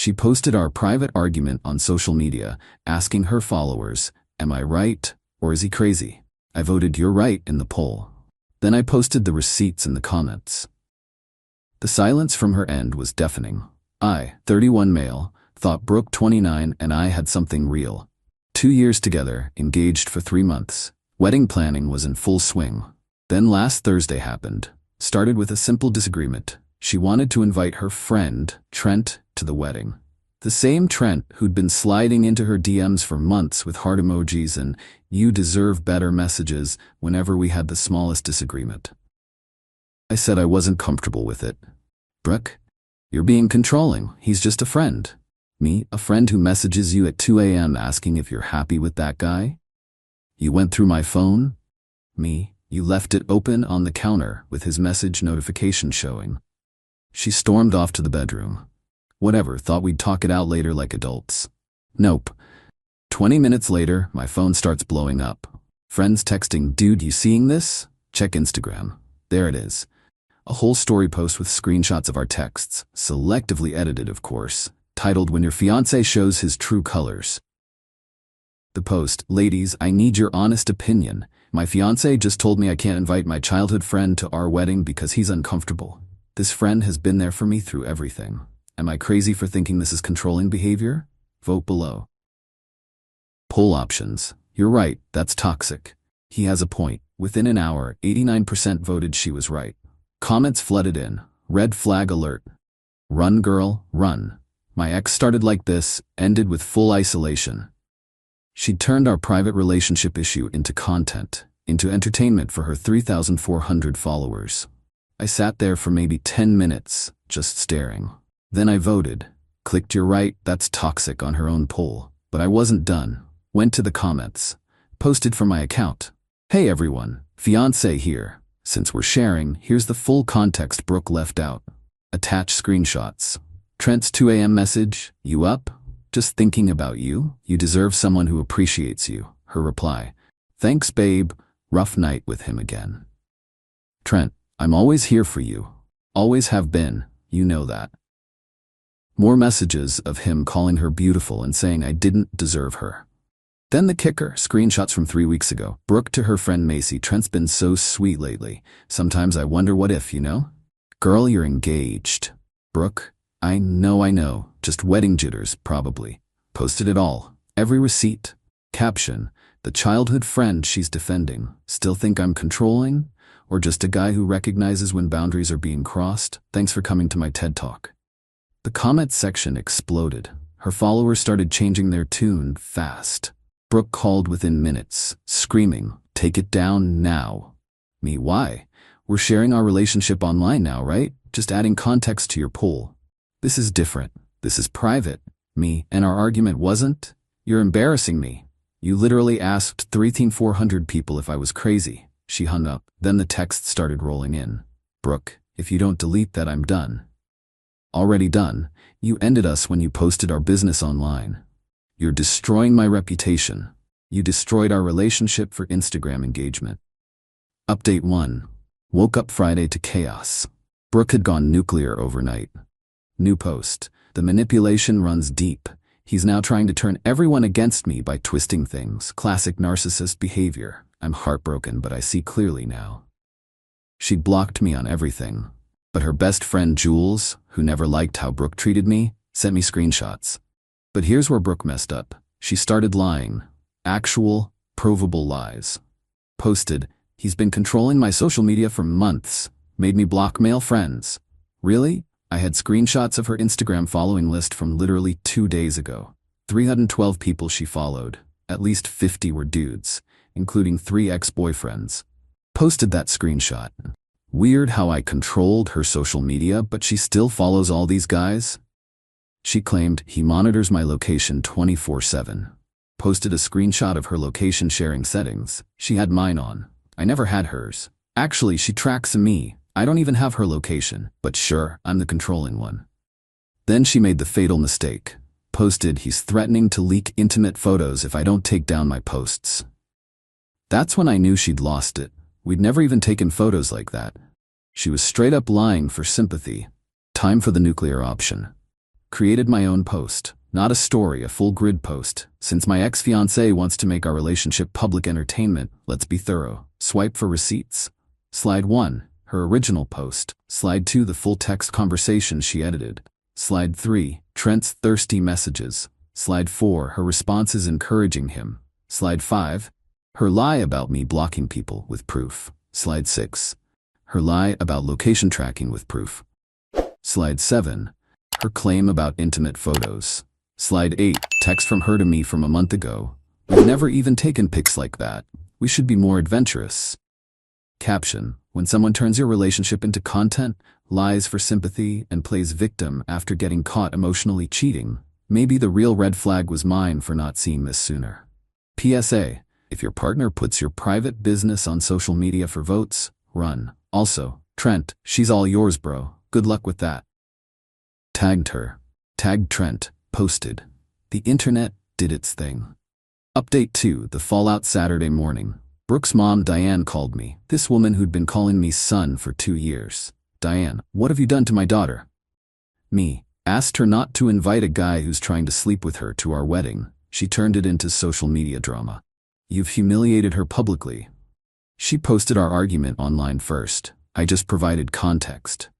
She posted our private argument on social media, asking her followers, "Am I right, or is he crazy?" I voted "You're right" in the poll. Then I posted the receipts in the comments. The silence from her end was deafening. I, 31 male, thought Brooke 29 and I had something real. 2 years together, engaged for 3 months. Wedding planning was in full swing. Then last Thursday happened. Started with a simple disagreement. She wanted to invite her friend, Trent, to the wedding. The same Trent who'd been sliding into her DMs for months with heart emojis and "you deserve better" messages whenever we had the smallest disagreement. I said I wasn't comfortable with it. "Brooke, you're being controlling. He's just a friend." Me, a friend who messages you at 2 a.m. asking if you're happy with that guy? "You went through my phone?" Me, you left it open on the counter with his message notification showing. She stormed off to the bedroom. Whatever, thought we'd talk it out later like adults. Nope. 20 minutes later, my phone starts blowing up. Friends texting, "Dude, you seeing this? Check Instagram." There it is. A whole story post with screenshots of our texts, selectively edited of course, titled "When Your Fiancé Shows His True Colors." The post, "Ladies, I need your honest opinion. My fiancé just told me I can't invite my childhood friend to our wedding because he's uncomfortable. This friend has been there for me through everything. Am I crazy for thinking this is controlling behavior? Vote below." Poll options. "You're right, that's toxic. He has a point." Within an hour, 89% voted she was right. Comments flooded in. "Red flag alert. Run girl, run. My ex started like this, ended with full isolation." She'd turned our private relationship issue into content, into entertainment for her 3,400 followers. I sat there for maybe 10 minutes, just staring. Then I voted. Clicked "You're right, that's toxic" on her own poll. But I wasn't done. Went to the comments. Posted from my account. "Hey everyone, fiancé here. Since we're sharing, here's the full context Brooke left out." Attach screenshots. Trent's 2 a.m. message, "You up? Just thinking about you. You deserve someone who appreciates you." Her reply, "Thanks babe, rough night with him again." Trent, "I'm always here for you. Always have been, you know that." More messages of him calling her beautiful and saying I didn't deserve her. Then the kicker, screenshots from 3 weeks ago. Brooke to her friend Macy, "Trent's been so sweet lately. Sometimes I wonder what if, you know? Girl, you're engaged." Brooke, I know, just wedding jitters, probably." Posted it all. Every receipt. Caption, "The childhood friend she's defending. Still think I'm controlling? Or just a guy who recognizes when boundaries are being crossed? Thanks for coming to my TED Talk." The comments section exploded. Her followers started changing their tune fast. Brooke called within minutes, screaming, "Take it down now." Me, "Why? We're sharing our relationship online now, right? Just adding context to your poll." "This is different. This is private." Me, "And our argument wasn't? You're embarrassing me. You literally asked 3,400 people if I was crazy." She hung up. Then the text started rolling in. "Brooke, if you don't delete that, I'm done." "Already done. You ended us when you posted our business online. You're destroying my reputation. You destroyed our relationship for Instagram engagement." Update 1. Woke up Friday to chaos. Brooke had gone nuclear overnight. New post. "The manipulation runs deep. He's now trying to turn everyone against me by twisting things. Classic narcissist behavior. I'm heartbroken, but I see clearly now." She'd blocked me on everything. But her best friend Jules, who never liked how Brooke treated me, sent me screenshots. But here's where Brooke messed up. She started lying. Actual, provable lies. Posted, "He's been controlling my social media for months. Made me block male friends." Really? I had screenshots of her Instagram following list from literally 2 days ago. 312 people she followed. At least 50 were dudes, including 3 ex-boyfriends. Posted that screenshot. Weird how I controlled her social media, but she still follows all these guys? She claimed, "He monitors my location 24/7. Posted a screenshot of her location sharing settings. She had mine on. I never had hers. Actually, she tracks me. I don't even have her location, but sure, I'm the controlling one." Then she made the fatal mistake. Posted, "He's threatening to leak intimate photos if I don't take down my posts." That's when I knew she'd lost it. We'd never even taken photos like that. She was straight up lying for sympathy. Time for the nuclear option. Created my own post. Not a story, a full grid post. Since my ex-fiancé wants to make our relationship public entertainment, let's be thorough. Swipe for receipts. Slide 1, her original post. Slide 2, the full text conversation she edited. Slide 3, Trent's thirsty messages. Slide 4, her responses encouraging him. Slide 5, her lie about me blocking people with proof. Slide 6, her lie about location tracking with proof. Slide 7, her claim about intimate photos. Slide 8, text from her to me from a month ago. We've never even taken pics like that. We should be more adventurous. Caption: when someone turns your relationship into content, lies for sympathy, and plays victim after getting caught emotionally cheating, maybe the real red flag was mine for not seeing this sooner. PSA: if your partner puts your private business on social media for votes, run. Also, Trent, she's all yours, bro. Good luck with that. Tagged her. Tagged Trent. Posted. The internet did its thing. Update 2, the fallout Saturday morning. Brooke's mom, Diane, called me. This woman who'd been calling me son for 2 years. Diane: what have you done to my daughter? Me: asked her not to invite a guy who's trying to sleep with her to our wedding. She turned it into social media drama. You've humiliated her publicly. She posted our argument online first. I just provided context.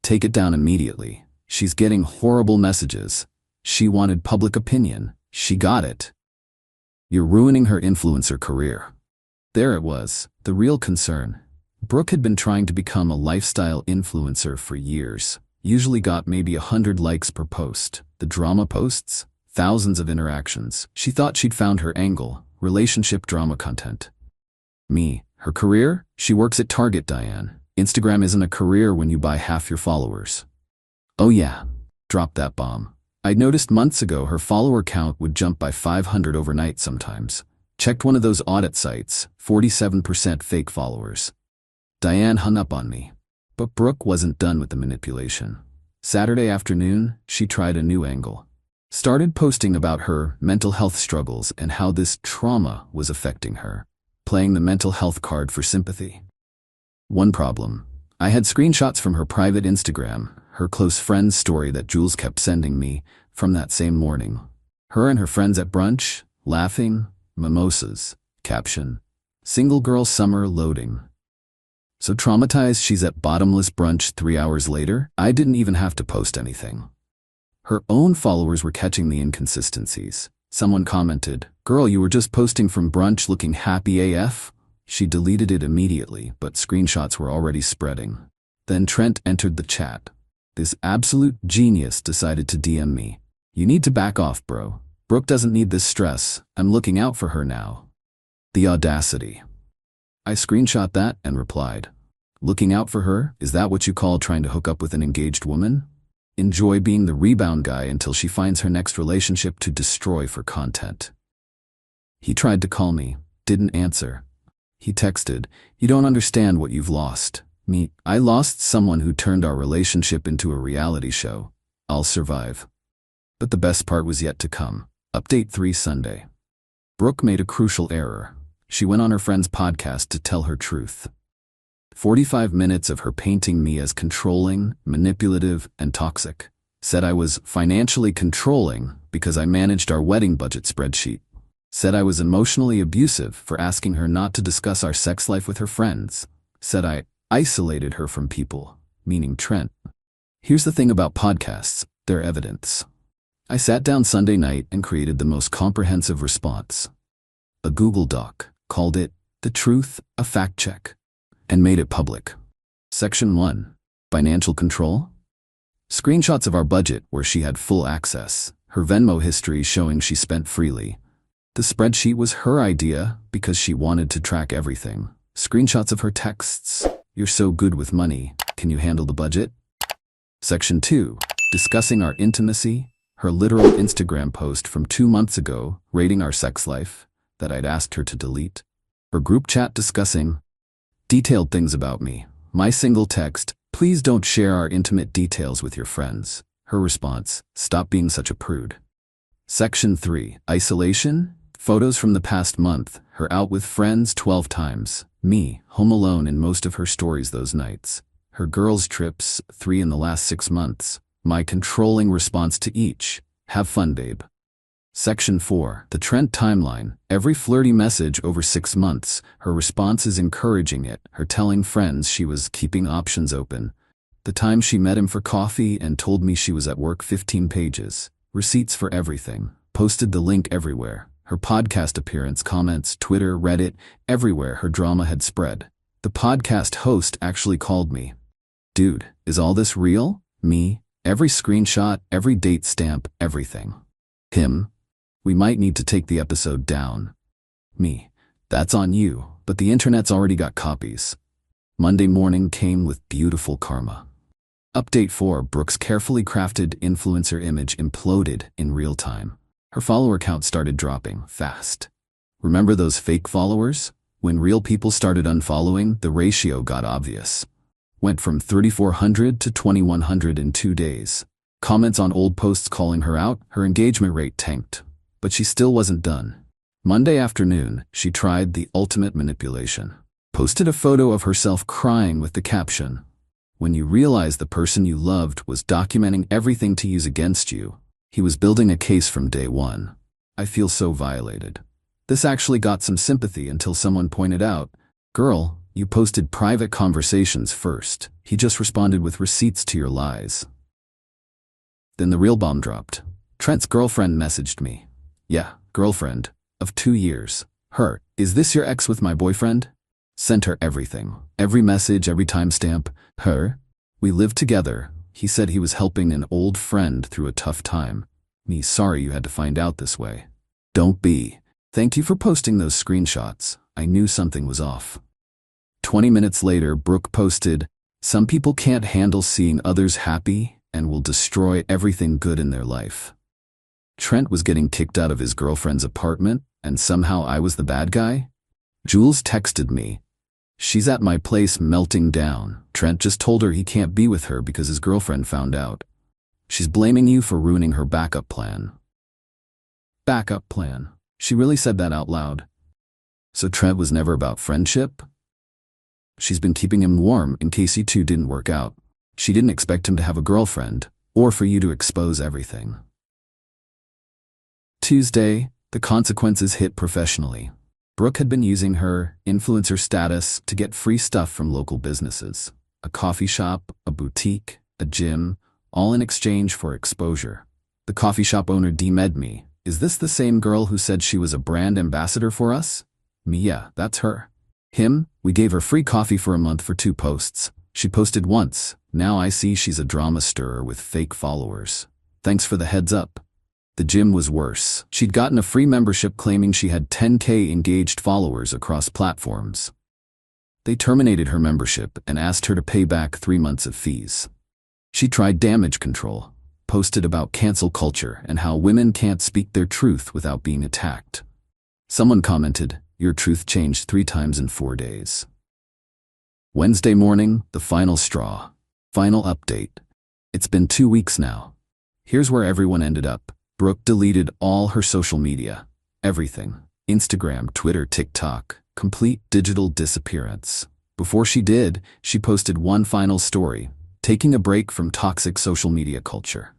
Take it down immediately. She's getting horrible messages. She wanted public opinion. She got it. You're ruining her influencer career. There it was, the real concern. Brooke had been trying to become a lifestyle influencer for years. Usually got maybe 100 likes per post. The drama posts? Thousands of interactions. She thought she'd found her angle. Relationship drama content. Me: her career? She works at Target, Diane. Instagram isn't a career when you buy half your followers. Oh yeah. Drop that bomb. I'd noticed months ago her follower count would jump by 500 overnight sometimes. Checked one of those audit sites, 47% fake followers. Diane hung up on me. But Brooke wasn't done with the manipulation. Saturday afternoon, she tried a new angle. Started posting about her mental health struggles and how this trauma was affecting her. Playing the mental health card for sympathy. One problem: I had screenshots from her private Instagram, her close friend's story that Jules kept sending me from that same morning. Her and her friends at brunch, laughing, mimosas. Caption: single girl summer loading. So traumatized she's at bottomless brunch 3 hours later? I didn't even have to post anything. Her own followers were catching the inconsistencies. Someone commented, "Girl, you were just posting from brunch looking happy AF?" She deleted it immediately, but screenshots were already spreading. Then Trent entered the chat. This absolute genius decided to DM me. "You need to back off, bro. Brooke doesn't need this stress. I'm looking out for her now." The audacity. I screenshot that and replied, "Looking out for her? Is that what you call trying to hook up with an engaged woman? Enjoy being the rebound guy until she finds her next relationship to destroy for content." He tried to call me, didn't answer. He texted, "You don't understand what you've lost." Me: I lost someone who turned our relationship into a reality show. I'll survive. But the best part was yet to come. Update 3 Sunday. Brooke made a crucial error. She went on her friend's podcast to tell her truth. 45 minutes of her painting me as controlling, manipulative, and toxic. Said I was financially controlling because I managed our wedding budget spreadsheet. Said I was emotionally abusive for asking her not to discuss our sex life with her friends. Said I isolated her from people, meaning Trent. Here's the thing about podcasts: they're evidence. I sat down Sunday night and created the most comprehensive response. A Google Doc, called it "The Truth, a Fact Check," and made it public. Section 1. Financial control? Screenshots of our budget where she had full access. Her Venmo history showing she spent freely. The spreadsheet was her idea because she wanted to track everything. Screenshots of her texts. "You're so good with money. Can you handle the budget?" Section 2. Discussing our intimacy. Her literal Instagram post from 2 months ago, rating our sex life, that I'd asked her to delete. Her group chat discussing detailed things about me. My single text: "Please don't share our intimate details with your friends." Her response: "Stop being such a prude." Section 3. Isolation. Photos from the past month. Her out with friends 12 times. Me, home alone in most of her stories those nights. Her girls' trips, 3 in the last 6 months. My controlling response to each. Have fun, babe. Section 4. The Trent timeline. Every flirty message over 6 months, her response is encouraging it, her telling friends she was keeping options open. The time she met him for coffee and told me she was at work, 15 pages. Receipts for everything. Posted the link everywhere. Her podcast appearance, comments, Twitter, Reddit, everywhere her drama had spread. The podcast host actually called me. Dude, is all this real? Me? Every screenshot, every date stamp, everything. Him? We might need to take the episode down. Me. That's on you, but the internet's already got copies. Monday morning came with beautiful karma. Update 4. Brooke's carefully crafted influencer image imploded in real time. Her follower count started dropping fast. Remember those fake followers? When real people started unfollowing, the ratio got obvious. Went from 3,400 to 2,100 in 2 days. Comments on old posts calling her out, her engagement rate tanked. But she still wasn't done. Monday afternoon, she tried the ultimate manipulation. Posted a photo of herself crying with the caption, "When you realize the person you loved was documenting everything to use against you, he was building a case from day one. I feel so violated." This actually got some sympathy until someone pointed out, "Girl, you posted private conversations first. He just responded with receipts to your lies." Then the real bomb dropped. Trent's girlfriend messaged me. Yeah, girlfriend. Of 2 years. Her. Is this your ex with my boyfriend? Sent her everything. Every message, every timestamp. Her. We lived together. He said he was helping an old friend through a tough time. Me, sorry you had to find out this way. Don't be. Thank you for posting those screenshots. I knew something was off. 20 minutes later, Brooke posted, "Some people can't handle seeing others happy and will destroy everything good in their life." Trent was getting kicked out of his girlfriend's apartment, and somehow I was the bad guy? Jules texted me. "She's at my place melting down. Trent just told her he can't be with her because his girlfriend found out. She's blaming you for ruining her backup plan." Backup plan. She really said that out loud. So Trent was never about friendship? She's been keeping him warm in case you two didn't work out. She didn't expect him to have a girlfriend, or for you to expose everything. Tuesday, the consequences hit professionally. Brooke had been using her influencer status to get free stuff from local businesses. A coffee shop, a boutique, a gym, all in exchange for exposure. The coffee shop owner DM'd me. "Is this the same girl who said she was a brand ambassador for us?" Me, yeah, that's her. Him, we gave her free coffee for a month for 2 posts. She posted once. Now I see she's a drama stirrer with fake followers. Thanks for the heads up. The gym was worse. She'd gotten a free membership claiming she had 10K engaged followers across platforms. They terminated her membership and asked her to pay back 3 months of fees. She tried damage control, posted about cancel culture and how women can't speak their truth without being attacked. Someone commented, "Your truth changed 3 times in 4 days." Wednesday morning, the final straw. Final update. It's been 2 weeks now. Here's where everyone ended up. Brooke deleted all her social media. Everything. Instagram, Twitter, TikTok. Complete digital disappearance. Before she did, she posted one final story, taking a break from toxic social media culture.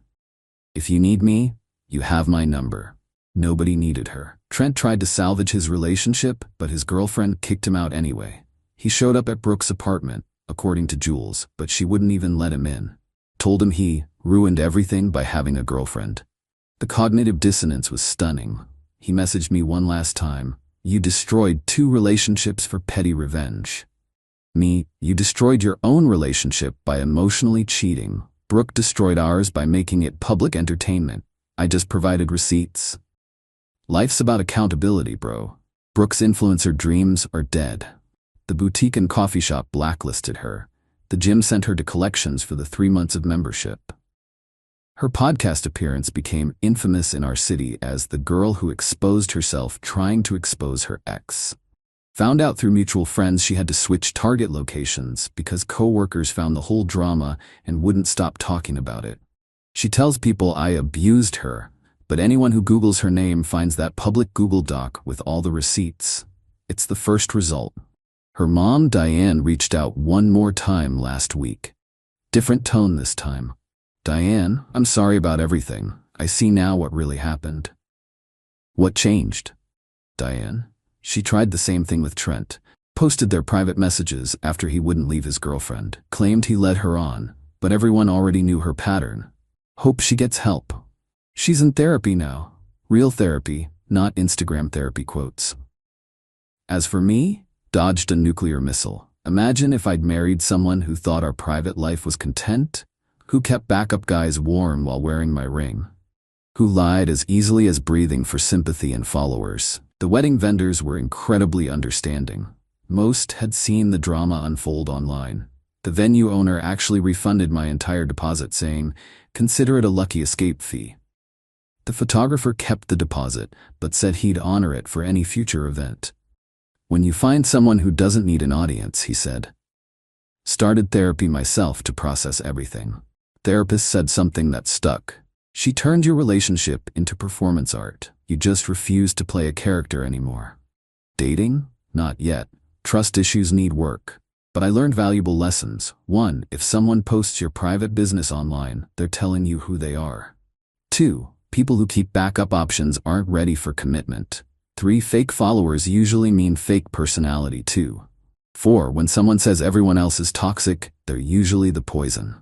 "If you need me, you have my number." Nobody needed her. Trent tried to salvage his relationship, but his girlfriend kicked him out anyway. He showed up at Brooke's apartment, according to Jules, but she wouldn't even let him in. Told him he ruined everything by having a girlfriend. The cognitive dissonance was stunning. He messaged me one last time. "You destroyed 2 relationships for petty revenge." Me, "You destroyed your own relationship by emotionally cheating. Brooke destroyed ours by making it public entertainment. I just provided receipts." Life's about accountability, bro. Brooke's influencer dreams are dead. The boutique and coffee shop blacklisted her. The gym sent her to collections for the 3 months of membership. Her podcast appearance became infamous in our city as the girl who exposed herself trying to expose her ex. Found out through mutual friends she had to switch target locations because co-workers found the whole drama and wouldn't stop talking about it. She tells people I abused her, but anyone who Googles her name finds that public Google Doc with all the receipts. It's the first result. Her mom, Diane, reached out one more time last week. Different tone this time. Diane, I'm sorry about everything. I see now what really happened. What changed? Diane. She tried the same thing with Trent. Posted their private messages after he wouldn't leave his girlfriend. Claimed he led her on, but everyone already knew her pattern. Hope she gets help. She's in therapy now. Real therapy, not Instagram therapy quotes. As for me, dodged a nuclear missile. Imagine if I'd married someone who thought our private life was content, who kept backup guys warm while wearing my ring, who lied as easily as breathing for sympathy and followers. The wedding vendors were incredibly understanding. Most had seen the drama unfold online. The venue owner actually refunded my entire deposit, saying, "Consider it a lucky escape fee." The photographer kept the deposit, but said he'd honor it for any future event. "When you find someone who doesn't need an audience," he said. Started therapy myself to process everything. Therapist said something that stuck. She turned your relationship into performance art. You just refuse to play a character anymore. Dating? Not yet. Trust issues need work. But I learned valuable lessons. 1. If someone posts your private business online, they're telling you who they are. 2. People who keep backup options aren't ready for commitment. 3. Fake followers usually mean fake personality too. 4. When someone says everyone else is toxic, they're usually the poison.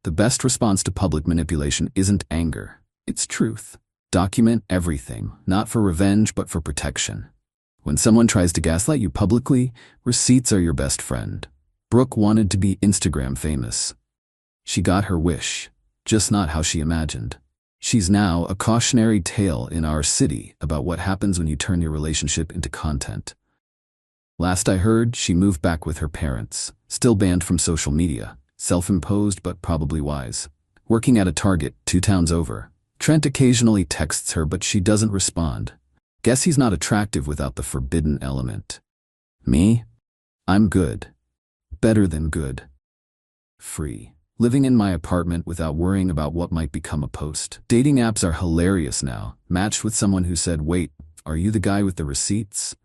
The best response to public manipulation isn't anger, it's truth. Document everything, not for revenge but for protection. When someone tries to gaslight you publicly, receipts are your best friend. Brooke wanted to be Instagram famous. She got her wish, just not how she imagined. She's now a cautionary tale in our city about what happens when you turn your relationship into content. Last I heard, she moved back with her parents, still banned from social media. Self-imposed but probably wise. Working at a Target 2 towns over. Trent occasionally texts her but she doesn't respond. Guess he's not attractive without the forbidden element. Me? I'm good. Better than good. Free. Living in my apartment without worrying about what might become a post. Dating apps are hilarious now. Matched with someone who said, "Wait, are you the guy with the receipts?"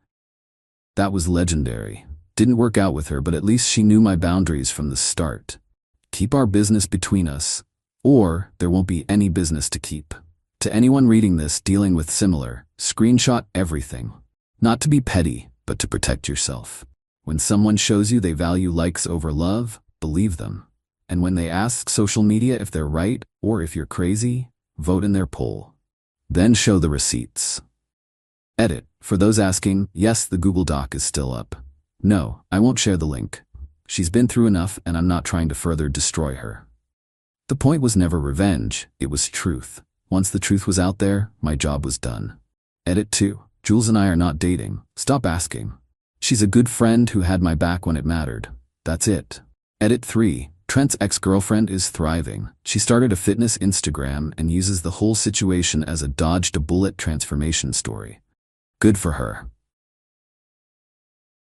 That was legendary. Didn't work out with her, but at least she knew my boundaries from the start. Keep our business between us, or there won't be any business to keep. To anyone reading this dealing with similar, screenshot everything. Not to be petty, but to protect yourself. When someone shows you they value likes over love, believe them. And when they ask social media if they're right or if you're crazy, vote in their poll. Then show the receipts. Edit. For those asking, yes, the Google Doc is still up. No, I won't share the link. She's been through enough and I'm not trying to further destroy her. The point was never revenge, it was truth. Once the truth was out there, my job was done. Edit 2. Jules and I are not dating. Stop asking. She's a good friend who had my back when it mattered. That's it. Edit 3. Trent's ex-girlfriend is thriving. She started a fitness Instagram and uses the whole situation as a dodge-to-bullet transformation story. Good for her.